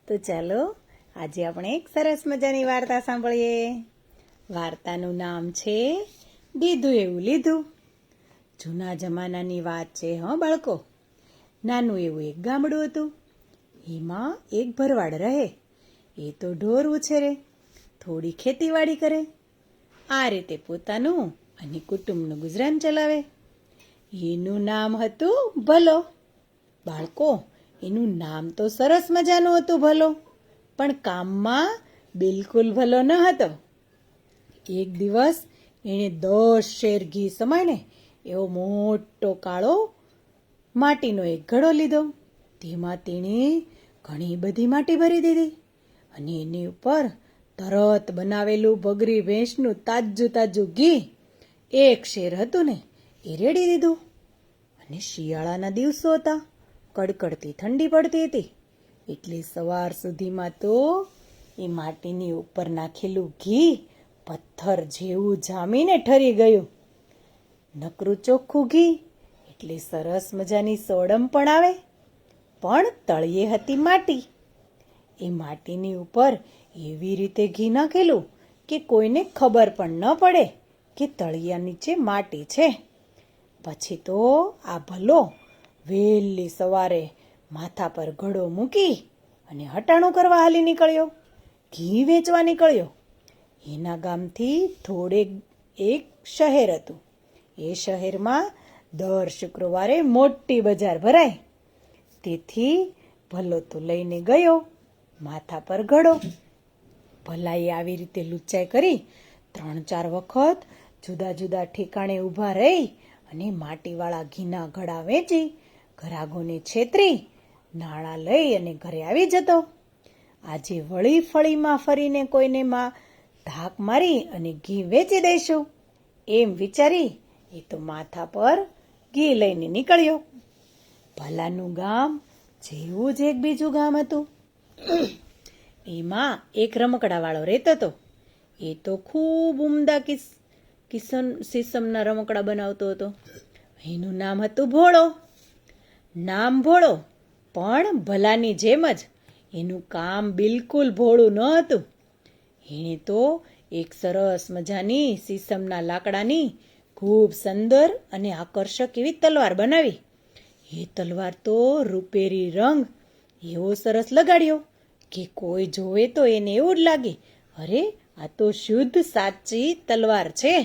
તો ચાલો આજે આપણે એક સરસ મજાની વાર્તા સાંભળીએ. વાર્તાનું નામ છે દીધું એવું લીધું. જૂના જમાનાની વાત છે બાળકો. નાનું એવું એક ગામડું હતું. એમાં એક ભરવાડ રહે. એ તો ઢોર ઉછેરે, થોડી ખેતીવાડી કરે. આ રીતે પોતાનું અને કુટુંબનું ગુજરાન ચલાવે. એનું નામ હતું ભલો. બાળકો, એનું નામ તો સરસ મજાનું હતું ભલો, પણ કામમાં બિલકુલ ભલો ન હતો. એક દિવસ એણે 10 શેર ઘી સમાયને એવો મોટો કાળો માટીનો એક ઘડો લીધો. તેમાં તેણે ઘણી બધી માટી ભરી દીધી અને એની ઉપર તરત બનાવેલું બગરી ભેંસનું તાજું તાજું ઘી 1 શેર હતું ને એ રેડી દીધું. અને શિયાળાના દિવસો હતા, કડકડતી ઠંડી પડતી હતી, એટલે સવાર સુધીમાં તો એ માટીની ઉપર નાખેલું ઘી પથ્થર જેવું જામીને ઠરી ગયું. નકરું ચોખ્ખું ઘી એટલે સરસ મજાની સોડમ પણ આવે, પણ તળિયે હતી માટી. એ માટીની ઉપર એવી રીતે ઘી નાખેલું કે કોઈને ખબર પણ ન પડે કે તળિયા નીચે માટી છે. પછી તો આ ભલો વહેલી સવારે માથા પર ઘડો મૂકી અને હટાણું કરવા હાલી નીકળ્યો, ઘી વેચવા નીકળ્યો. એના ગામથી થોડે એક શહેર હતું. એ શહેરમાં દર શુક્રવારે મોટી બજાર ભરાય. તેથી ભલો તો લઈને ગયો માથા પર ઘડો. ભલાએ આવી રીતે લુચ્ચાઈ કરી 3-4 વખત જુદા જુદા ઠેકાણે ઊભા રહી અને માટીવાળા ઘીના ઘડા વેચી ઘરાગોને છેતરી નાણાં લઈ અને ઘરે આવી જતો. આજે વળી ફળીમાં ફરીને કોઈને ધાક મારી અને ઘી વેચી દઈશું એમ વિચારી એ તો માથા પર ઘી લઈને નીકળ્યો. ભલાનું ગામ જેવું જ એક બીજું ગામ હતું. એમાં એક રમકડાવાળો રહેતો હતો. એ તો ખૂબ ઉમદા સીસમના રમકડા બનાવતો હતો. એનું નામ હતું ભોળો. નામ ભોળો, પણ ભલાની જેમ જ એનું કામ બિલકુલ ભોળું ન હતું. એણે તો એક સરસ મજાની સીસમના લાકડાની ખૂબ સુંદર અને આકર્ષક એવી તલવાર બનાવી. એ તલવાર તો રૂપેરી રંગ એવો સરસ લગાડ્યો કે કોઈ જોવે તો એને એવું જ લાગે, અરે આ તો શુદ્ધ સાચી તલવાર છે.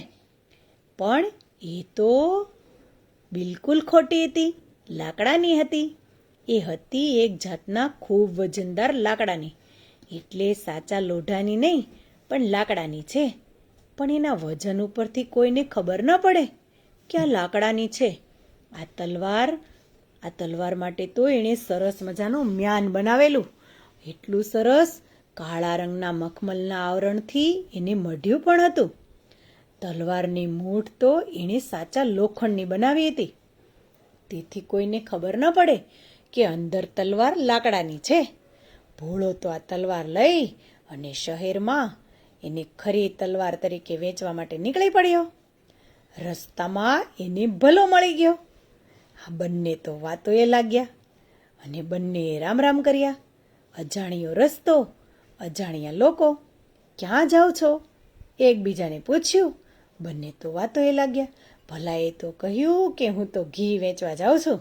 પણ એ તો બિલકુલ ખોટી હતી, લાકડાની હતી. એ હતી એક જાતના ખૂબ વજનદાર લાકડાની, એટલે સાચા લોઢાની નહીં પણ લાકડાની છે. પણ એના વજન ઉપરથી કોઈને ખબર ન પડે કે આ લાકડાની છે. આ તલવાર માટે તો એણે સરસ મજાનું મ્યાન બનાવેલું. એટલું સરસ કાળા રંગના મખમલના આવરણથી એને મઢ્યું પણ હતું. તલવારની મૂઠ તો એણે સાચા લોખંડની બનાવી હતી. તેથી કોઈને ખબર ન પડે કે અંદર તલવાર લાકડાની છે. ભોળો તો આ તલવાર લઈ અને શહેરમાં એને ખરી તલવાર તરીકે વેચવા માટે નીકળી પડ્યો. રસ્તામાં એને ભલો મળી ગયો. આ બંને તો વાતોએ લાગ્યા અને બંનેએ રામ રામ કર્યા. અજાણ્યો રસ્તો, અજાણ્યા લોકો, ક્યાં જાઓ છો એકબીજાને પૂછ્યું. બંને તો વાતોએ લાગ્યા. ભલાએ તો કહ્યું કે હું તો ઘી વેચવા જાઉં છું.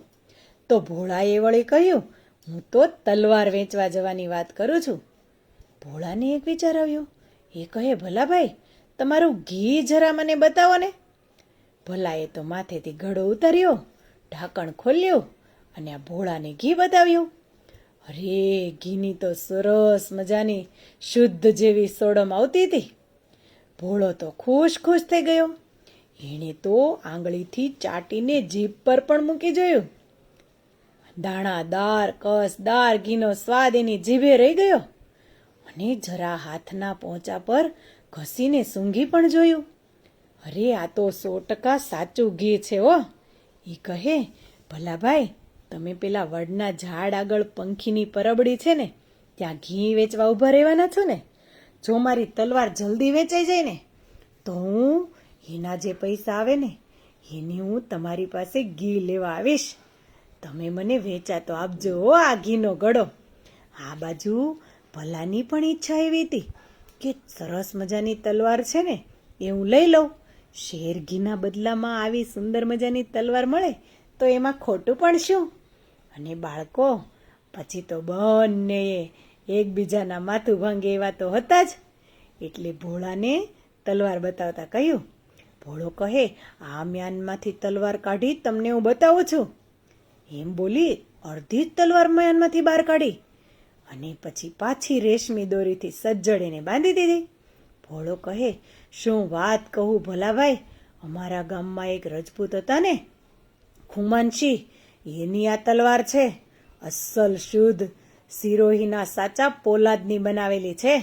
તો ભોળાએ વળી કહ્યું, હું તો તલવાર વેચવા જવાની વાત કરું છું. ભોળાને એક વિચાર આવ્યો. એ કહે, ભલા ભાઈ, તમારું ઘી જરા મને બતાવો ને. ભલાએ તો માથેથી ઘડો ઉતાર્યો, ઢાંકણ ખોલ્યું અને આ ભોળાને ઘી બતાવ્યું. અરે ઘીની તો સરસ મજાની શુદ્ધ જેવી સોડમ આવતી હતી. ભોળો તો ખુશ થઈ ગયો. એણે તો આંગળીથી ચાટીને જીભ પર પણ મૂકી જોયું. દાણાદાર કસદાર ઘીનો સ્વાદ એની જીભે રહી ગયો અને જરા હાથના પહોંચા પર ઘસીને સૂંઘી પણ જોયું. અરે આ તો 100% સાચું ઘી છે હો. એ કહે, ભલા ભાઈ, તમે પેલા વડના ઝાડ આગળ પંખીની પરબડી છે ને ત્યાં ઘી વેચવા ઊભા રહેવાના છો ને. જો મારી તલવાર જલ્દી વેચાઈ જાય ને તો હું એના જે પૈસા આવે ને એની હું તમારી પાસે ઘી લેવા આવીશ. તમે મને વેચાતો આપજો આ ઘીનો ગળો. આ બાજુ ભલાની પણ ઈચ્છા એવી હતી કે સરસ મજાની તલવાર છે ને એ હું લઈ લઉં. શેર ઘીના બદલામાં આવી સુંદર મજાની તલવાર મળે તો એમાં ખોટું પણ શું? અને બાળકો પછી તો બંનેએ એકબીજાના માથું ભાંગે એવા તો હતા જ. એટલે ભોળાને તલવાર બતાવતા કહ્યું. ભોળો કહે, આ મ્યાનમાંથી તલવાર કાઢી તમને હું બતાવું છું. એમ બોલી અડધી જ તલવાર મ્યાનમાંથી બહાર કાઢી અને પછી પાછી રેશમી દોરીથી સજ્જડીને બાંધી દીધી. ભોળો કહે, શું વાત કહું ભલાભાઈ, અમારા ગામમાં એક રજપૂત હતા ને ખુમાનસિંહ, એની આ તલવાર છે. અસલ શુદ્ધ સિરોહીના સાચા પોલાદની બનાવેલી છે.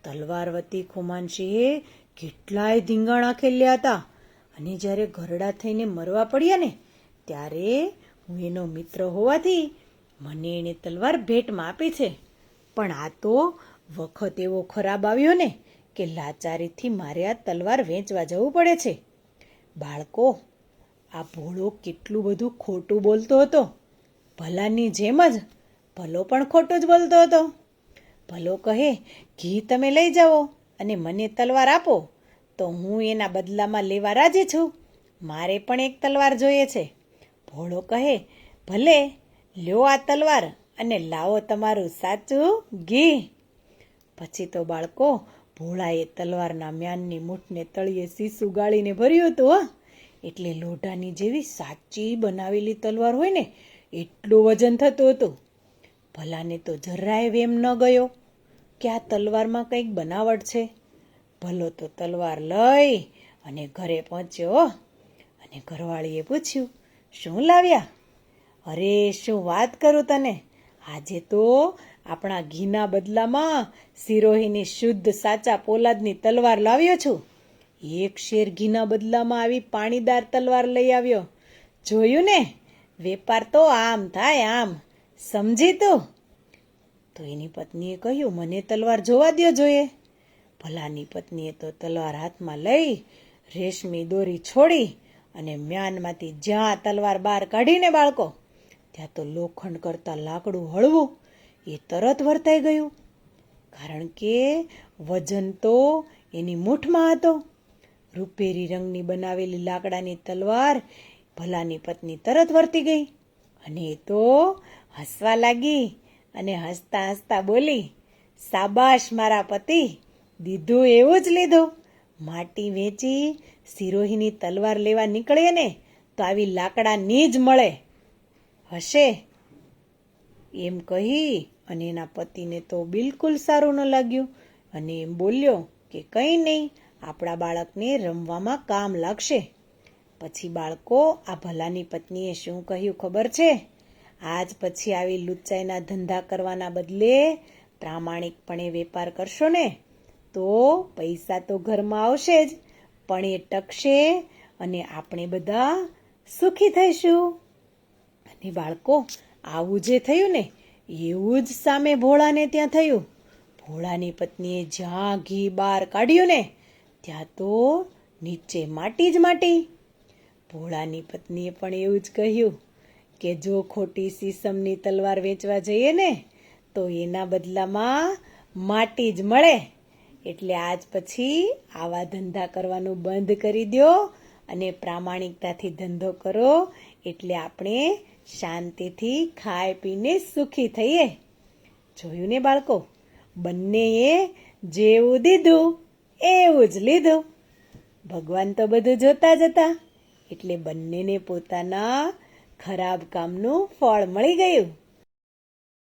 તલવારવતી ખુમાનસિંહે કેટલાય ધીંગાણા ખેલ્યા હતા અને જ્યારે ઘરડા થઈને મરવા પડ્યા ને ત્યારે હું એનો મિત્ર હોવાથી મને એણે તલવાર ભેટમાં આપી છે. પણ આ તો વખત એવો ખરાબ આવ્યો ને કે લાચારીથી મારે આ તલવાર વેચવા જવું પડે છે. બાળકો, આ ભોળો કેટલું બધું ખોટું બોલતો હતો. ભલાની જેમ જ ભલો પણ ખોટું જ બોલતો હતો. ભલો કહે, ઘી તમે લઈ જાઓ અને મને તલવાર આપો તો હું એના બદલામાં લેવા રાજી છું. મારે પણ એક તલવાર જોઈએ છે. ભોળો કહે, ભલે, લ્યો આ તલવાર અને લાવો તમારું સાચું ઘી. પછી તો બાળકો ભોળાએ તલવારના મ્યાનની મૂઠને તળિયે સીસું ગાળીને ભર્યું હતું. એટલે લોઢાની જેવી સાચી બનાવેલી તલવાર હોય ને એટલું વજન થતું હતું. ભલાને તો જરાય વેમ ન ગયો કે આ તલવારમાં કંઈક બનાવટ છે. ભલો તો તલવાર લઈ અને ઘરે પહોંચ્યો અને ઘરવાળીએ પૂછ્યું, શું લાવ્યા? અરે શું વાત કરું તને, આજે તો આપણા ઘીના બદલામાં સિરોહીની શુદ્ધ સાચા પોલાદની તલવાર લાવ્યો છું. એક શેર ઘીના બદલામાં આવી પાણીદાર તલવાર લઈ આવ્યો. જોયું ને, વેપાર તો આમ થાય આમ, સમજી તું? તો એની પત્નીએ કહ્યું, મને તલવાર જોવા દ્યો જોઈએ. ભલાની પત્નીએ તો તલવાર હાથમાં લઈ રેશમી દોરી છોડી અને મ્યાનમાંથી જ્યાં તલવાર બહાર કાઢીને બાળકો ત્યાં તો લોખંડ કરતાં લાકડું હળવું એ તરત વર્તાઈ ગયું. કારણ કે વજન તો એની મૂઠમાં હતો. રૂપેરી રંગની બનાવેલી લાકડાની તલવાર ભલાની પત્ની તરત વર્તી ગઈ અને એ તો હસવા લાગી અને હસતા હસતા બોલી, સાબાશ મારા પતિ, દીધું એવું જ લીધું. માટી વેચી સિરોહીની તલવાર લેવા નીકળે ને તો આવી લાકડાની જ મળે હશે. એમ કહી અને એના પતિને તો બિલકુલ સારું ન લાગ્યું અને એમ બોલ્યો કે કંઈ નહીં, આપણા બાળકને રમવામાં કામ લાગશે. પછી બાળકો આ ભલાની પત્નીએ શું કહ્યું ખબર છે? આજ પછી આવી લુચ્ચાઈના ધંધા કરવાના બદલે પ્રામાણિકપણે વેપાર કરશો ને તો પૈસા તો ઘરમાં આવશે જ, પણ એ ટકશે અને આપણે બધા સુખી થઈશું. અને બાળકો આવું જે થયું ને એવું જ સામે ભોળાને ત્યાં થયું. ભોળાની પત્નીએ જ્યાં ઘી બહાર કાઢ્યું ને ત્યાં તો નીચે માટી જ માટી. ભોળાની પત્નીએ પણ એવું જ કહ્યું કે જો ખોટી સીસમની તલવાર વેચવા જઈએ ને તો એના બદલામાં માટી જ મળે. એટલે આજ પછી આવા ધંધા કરવાનું બંધ કરી દો અને પ્રામાણિકતાથી ધંધો કરો, એટલે આપણે શાંતિથી ખાઈ પીને સુખી થઈએ. જોયું ને બાળકો, બંનેએ જેવું દીધું એવું જ લીધું. ભગવાન તો બધું જોતા જ હતા, એટલે બંનેને પોતાના ખરાબ કામનું ફળ મળી ગયું.